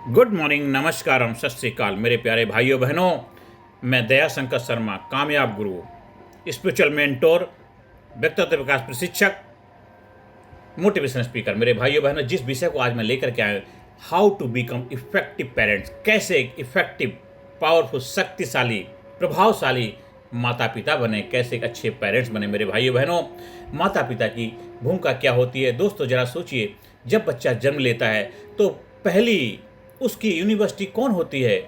Good morning, नमस्कारम, सत श्री अकाल मेरे प्यारे भाइयों बहनों। मैं दया शंकर शर्मा, कामयाब गुरु, स्पिरिचुअल मेंटोर, व्यक्तित्व विकास प्रशिक्षक, मोटिवेशन स्पीकर। मेरे भाइयों बहनों, जिस विषय को आज मैं लेकर के आया, how to become effective parents, कैसे एक इफेक्टिव, पावरफुल, शक्तिशाली, प्रभावशाली माता पिता बने, कैसे एक अच्छे पेरेंट्स बने। मेरे भाइयों बहनों, माता पिता की भूमिका क्या होती है? दोस्तों जरा सोचिए, जब बच्चा जन्म लेता है तो पहली उसकी यूनिवर्सिटी कौन होती है?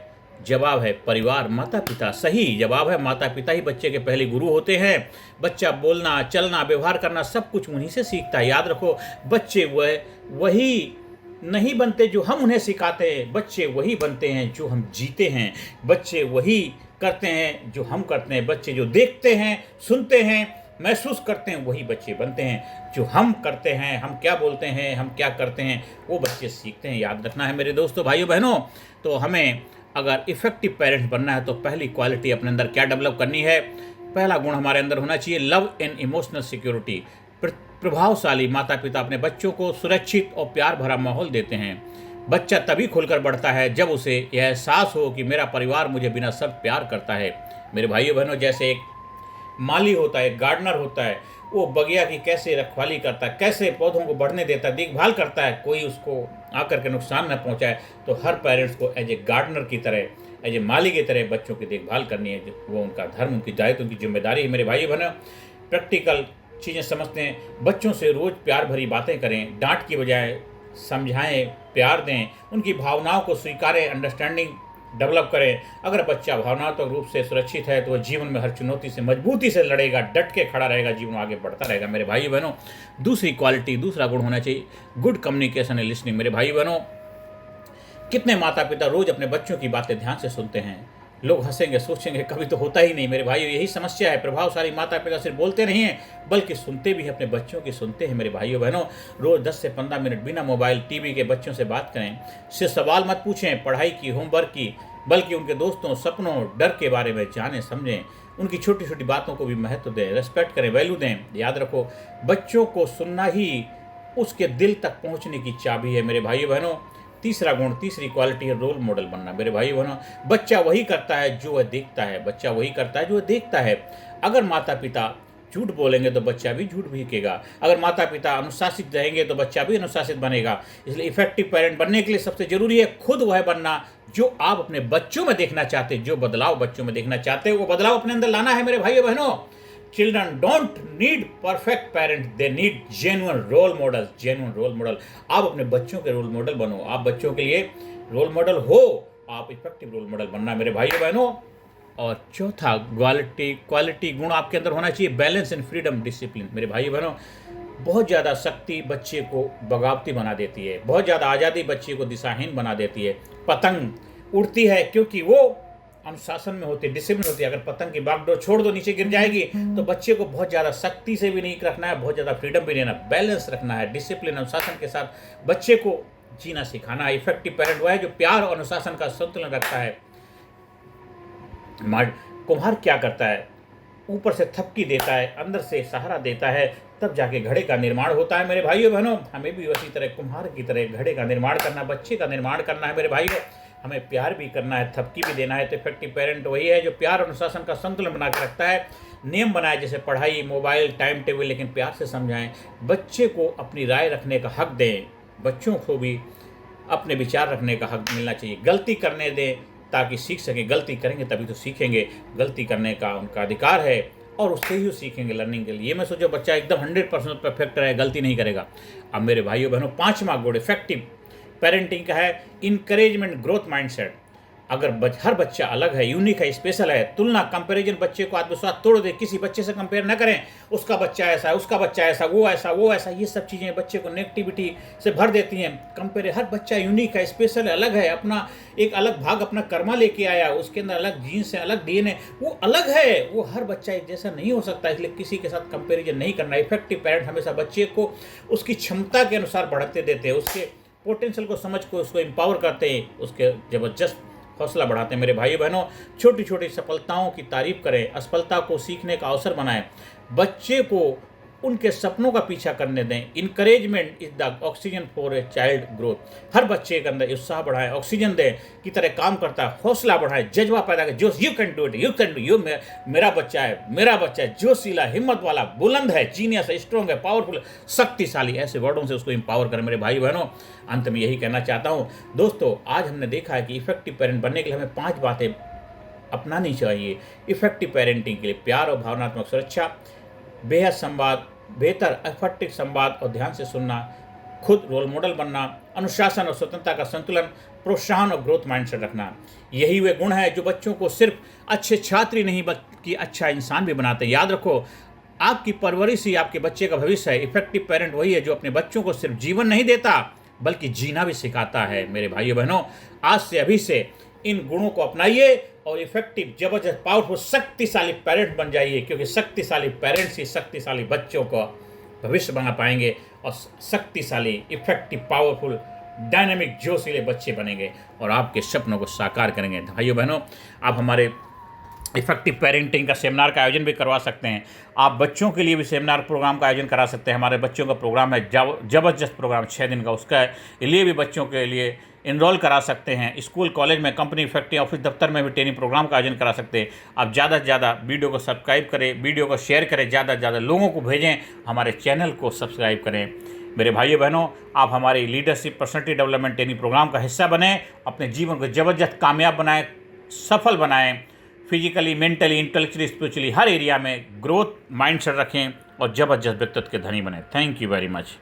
जवाब है परिवार, माता पिता। सही जवाब है, माता पिता ही बच्चे के पहले गुरु होते हैं। बच्चा बोलना, चलना, व्यवहार करना सब कुछ उन्हीं से सीखता है। याद रखो, बच्चे वही नहीं बनते जो हम उन्हें सिखाते हैं, बच्चे वही बनते हैं जो हम जीते हैं। बच्चे वही करते हैं जो हम करते हैं। बच्चे जो देखते हैं, सुनते हैं, महसूस करते हैं, वही बच्चे बनते हैं। जो हम करते हैं, हम क्या बोलते हैं, हम क्या करते हैं, वो बच्चे सीखते हैं। याद रखना है मेरे दोस्तों, भाइयों बहनों। तो हमें अगर इफेक्टिव पेरेंट्स बनना है तो पहली क्वालिटी अपने अंदर क्या डेवलप करनी है? पहला गुण हमारे अंदर होना चाहिए लव एंड इमोशनल सिक्योरिटी। प्रभावशाली माता पिता अपने बच्चों को सुरक्षित और प्यार भरा माहौल देते हैं। बच्चा तभी खुलकर बढ़ता है जब उसे यह एहसास हो कि मेरा परिवार मुझे बिना शर्त प्यार करता है। मेरे भाइयों बहनों, जैसे एक माली होता है, गार्डनर होता है, वो बगिया की कैसे रखवाली करता है, कैसे पौधों को बढ़ने देता है, देखभाल करता है, कोई उसको आकर के नुकसान न पहुंचाए। तो हर पेरेंट्स को एज ए गार्डनर की तरह, एज ए माली की तरह बच्चों की देखभाल करनी है। वो उनका धर्म, उनकी दायित्व, उनकी जिम्मेदारी है। मेरे भाई बहनों, प्रैक्टिकल चीज़ें समझते हैं। बच्चों से रोज़ प्यार भरी बातें करें, डांट की बजाय समझाएं, प्यार दें, उनकी भावनाओं को स्वीकारें, अंडरस्टैंडिंग डेवलप करें। अगर बच्चा भावनात्मक रूप से सुरक्षित है तो वह जीवन में हर चुनौती से मजबूती से लड़ेगा, डट के खड़ा रहेगा, जीवन में आगे बढ़ता रहेगा। मेरे भाई बहनों, दूसरी क्वालिटी, दूसरा गुण होना चाहिए गुड कम्युनिकेशन एंड लिसनिंग। मेरे भाई बहनों, कितने माता पिता रोज अपने बच्चों की बातें ध्यान से सुनते हैं? लोग हंसेंगे, सोचेंगे कभी तो होता ही नहीं। मेरे भाइयों, यही समस्या है। प्रभावशाली माता पिता सिर्फ बोलते नहीं हैं बल्कि सुनते भी हैं, अपने बच्चों की सुनते हैं। मेरे भाइयों बहनों, रोज 10 से 15 मिनट बिना मोबाइल टीवी के बच्चों से बात करें। सिर्फ सवाल मत पूछें पढ़ाई की, होमवर्क की, बल्कि उनके दोस्तों, सपनों, डर के बारे में जानें, समझें। उनकी छोटी छोटी बातों को भी महत्व दें, रेस्पेक्ट करें, वैल्यू दें। याद रखो, बच्चों को सुनना ही उसके दिल तक पहुंचने की चाबी है। मेरे भाइयों बहनों, तीसरा गुण, तीसरी क्वालिटी है रोल मॉडल बनना। मेरे भाई बहनों, बच्चा वही करता है जो वह देखता है। बच्चा वही करता है जो वह देखता है। अगर माता पिता झूठ बोलेंगे तो बच्चा भी झूठ भीगेगा। अगर माता पिता अनुशासित रहेंगे तो बच्चा भी अनुशासित बनेगा। इसलिए इफेक्टिव पेरेंट बनने के लिए सबसे जरूरी है खुद वह बनना जो आप अपने बच्चों में देखना चाहते हैं। जो बदलाव बच्चों में देखना चाहते हैं, वो बदलाव अपने अंदर लाना है। मेरे भाइयों बहनों, children don't need perfect parent, they need genuine role model. Genuine role model, आप अपने बच्चों के रोल मॉडल बनो। आप बच्चों के लिए रोल मॉडल हो, आप इफेक्टिव रोल मॉडल बनना मेरे भाइयों बहनों। और चौथा क्वालिटी गुण आपके अंदर होना चाहिए बैलेंस एंड फ्रीडम डिसिप्लिन। मेरे भाइयों बहनों, बहुत ज़्यादा शक्ति बच्चे को बगावती बना देती है। बहुत ज़्यादा आज़ादी बच्चे को दिशाहीन बना देती है। पतंग उड़ती है क्योंकि वो अनुशासन में होती है, डिसिप्लिन होती है। अगर पतंग की बागडोर छोड़ दो, नीचे गिर जाएगी। तो बच्चे को बहुत ज़्यादा सख्ती से भी नहीं रखना है, बहुत ज़्यादा फ्रीडम भी नहीं देना, बैलेंस रखना है। डिसिप्लिन, अनुशासन के साथ बच्चे को जीना सिखाना है। इफेक्टिव पेरेंट वो है जो प्यार और अनुशासन का संतुलन रखता है। कुम्हार क्या करता है? ऊपर से थपकी देता है, अंदर से सहारा देता है, तब जाके घड़े का निर्माण होता है। मेरे भाइयों बहनों, हमें भी उसी तरह कुम्हार की तरह घड़े का निर्माण करना, बच्चे का निर्माण करना है। मेरे भाइयों, हमें प्यार भी करना है, थपकी भी देना है। तो इफेक्टिव पेरेंट वही है जो प्यार और अनुशासन का संतुलन बना के रखता है। नियम बनाए, जैसे पढ़ाई, मोबाइल, टाइम टेबल, लेकिन प्यार से समझाएं। बच्चे को अपनी राय रखने का हक दें। बच्चों को भी अपने विचार रखने का हक मिलना चाहिए। गलती करने दें ताकि सीख सकें। गलती करेंगे तभी तो सीखेंगे। गलती करने का उनका अधिकार है और उससे ही वो सीखेंगे लर्निंग के लिए। मैं सोचो बच्चा एकदम 100% परफेक्ट रहे, गलती नहीं करेगा। अब मेरे भाइयों बहनों, पांचवा गुण इफेक्टिव पेरेंटिंग का है इनकरेजमेंट ग्रोथ माइंडसेट। अगर हर बच्चा अलग है, यूनिक है, स्पेशल है, तुलना, कंपैरिजन बच्चे को आत्मविश्वास तोड़ दे। किसी बच्चे से कंपेयर न करें, उसका बच्चा ऐसा है, उसका बच्चा ऐसा, वो ऐसा, वो ऐसा। ये सब चीज़ें बच्चे को नेगेटिविटी से भर देती हैं। कंपेयर, हर बच्चा यूनिक है, स्पेशल है, अलग है, अपना एक अलग भाग, अपना कर्मा लेके आया, उसके अंदर अलग जीन्स है, अलग डीएनए, वो अलग है। वो हर बच्चा एक जैसा नहीं हो सकता, इसलिए किसी के साथ कंपेरिजन नहीं करना। इफेक्टिव पेरेंट हमेशा बच्चे को उसकी क्षमता के अनुसार बढ़ाते देते हैं, उसके पोटेंशियल को समझ को उसको एम्पावर करते हैं, उसके जबरदस्त हौसला बढ़ाते हैं। मेरे भाई बहनों, छोटी छोटी सफलताओं की तारीफ करें, असफलता को सीखने का अवसर बनाएं। बच्चे को उनके सपनों का पीछा करने दें। Encouragement is the oxygen for a child growth. हर बच्चे के अंदर उत्साह बढ़ाएं, ऑक्सीजन दें की तरह काम करता है, हौसला बढ़ाएं, जज्बा पैदा करें, जो you can do it, you can do, you मेरा बच्चा है, मेरा बच्चा है, जोशीला, हिम्मत वाला, बुलंद है, जीनियस है, स्ट्रॉन्ग है, पावरफुल, शक्तिशाली, ऐसे वर्डों से उसको एम्पावर करें मेरे भाई बहनों। अंत में यही कहना चाहता हूँ दोस्तों, आज हमने देखा है कि इफेक्टिव पेरेंट बनने के लिए हमें 5 बातें अपनानी चाहिए। इफेक्टिव पेरेंटिंग के लिए प्यार और भावनात्मक सुरक्षा, बेहद संवाद, बेहतर इफेक्टिव संवाद और ध्यान से सुनना, खुद रोल मॉडल बनना, अनुशासन और स्वतंत्रता का संतुलन, प्रोत्साहन और ग्रोथ माइंडसेट रखना। यही वे गुण हैं जो बच्चों को सिर्फ अच्छे छात्र ही नहीं बल्कि अच्छा इंसान भी बनाते हैं। याद रखो, आपकी परवरिश ही आपके बच्चे का भविष्य है। इफेक्टिव पेरेंट वही है जो अपने बच्चों को सिर्फ जीवन नहीं देता बल्कि जीना भी सिखाता है। मेरे भाइयों बहनों, आज से अभी से इन गुणों को अपनाइए और इफेक्टिव, जबरदस्त, पावरफुल, शक्तिशाली पेरेंट बन जाइए, क्योंकि शक्तिशाली पेरेंट्स ही शक्तिशाली बच्चों को भविष्य बना पाएंगे और शक्तिशाली, इफेक्टिव, पावरफुल, डायनामिक, जोशीले बच्चे बनेंगे और आपके सपनों को साकार करेंगे। भाइयों बहनों, आप हमारे इफेक्टिव पेरेंटिंग का सेमिनार का आयोजन भी करवा सकते हैं। आप बच्चों के लिए भी सेमिनार प्रोग्राम का आयोजन करा सकते हैं। हमारे बच्चों का प्रोग्राम है जबरदस्त प्रोग्राम 6 दिन का, उसका लिए भी बच्चों के लिए इनरोल करा सकते हैं। स्कूल, कॉलेज में, कंपनी, फैक्ट्री, ऑफिस, दफ्तर में भी ट्रेनिंग प्रोग्राम का आयोजन करा सकते हैं। आप ज़्यादा से ज़्यादा वीडियो को सब्सक्राइब करें, वीडियो को शेयर करें, ज़्यादा से ज़्यादा लोगों को भेजें, हमारे चैनल को सब्सक्राइब करें। मेरे भाइयों बहनों, आप हमारी leadership, personality development training program का हिस्सा बने, अपने जीवन को जबरदस्त कामयाब बनाएं, सफल बनाएं, फिजिकली, मेंटली, इंटेलेक्चुअली, स्पिरिचुअली, हर एरिया में ग्रोथ माइंडसेट रखें और जबरदस्त व्यक्तित्व के धनी बने। Thank you very much.